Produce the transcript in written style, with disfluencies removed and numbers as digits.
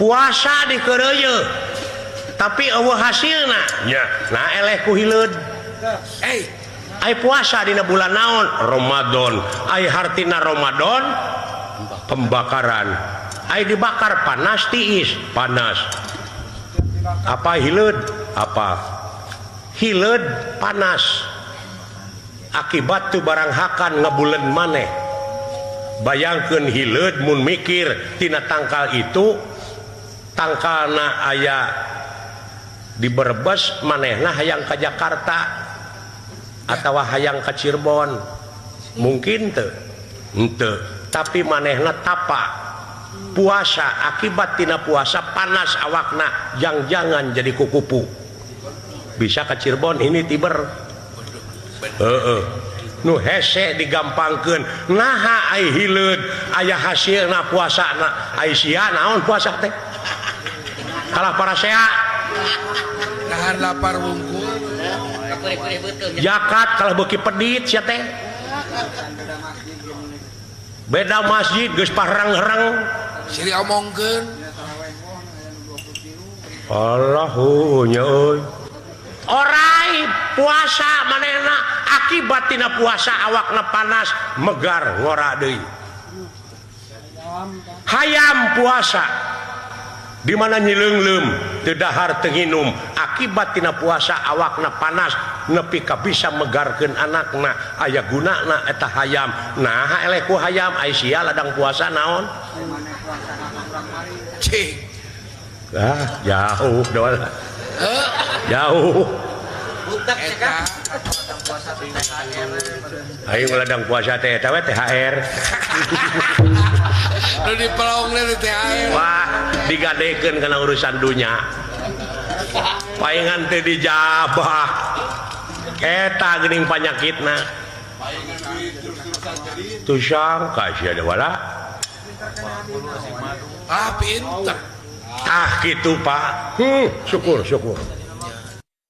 puasa di kereye tapi eueuh hasilna nya nah eleh ku hileud ai puasa dina bulan naon Ramadan ai hartina Ramadan pembakaran ai dibakar panas tiis panas apa hileud apa hileud panas akibat tu barang hakan ngabuleun maneh bayangkeun hileud mun mikir tina tangkal itu tangkalna aya di Brebes manehna hayang ka Jakarta atawa hayang ka Cirebon mungkin teu henteu tapi manehna tapa puasa akibat tina puasa panas awakna jangan jadi kukupu bisa ka Cirebon ini Tiber nu hese digampangkeun naha ai hileud aya hasilna puasana ai sia naon puasa teh kalah para sea nahan lapar wungkul zakat kalah beuki pedit sia teh beda masjid geus parang-herang siri omongkeun Allahu nya euy orai puasa manehna akibat tina puasa awakna panas megar ngora deui hayam puasa di mana nyileungleum teu dahar teu nginum akibat tina puasa awakna panas nepi ka bisa megarkeun anakna aya gunana eta hayam nah eleh ku hayam ai sia ladang puasa naon cing jauh dol jauh eta aing ladang puasa teh eta we THR nu dipelongna di THR wah digadekeun kana urusan dunya paingan teu dijabah eta geuning panyakitna tu sangka sia da wala pinter kitu Pak syukur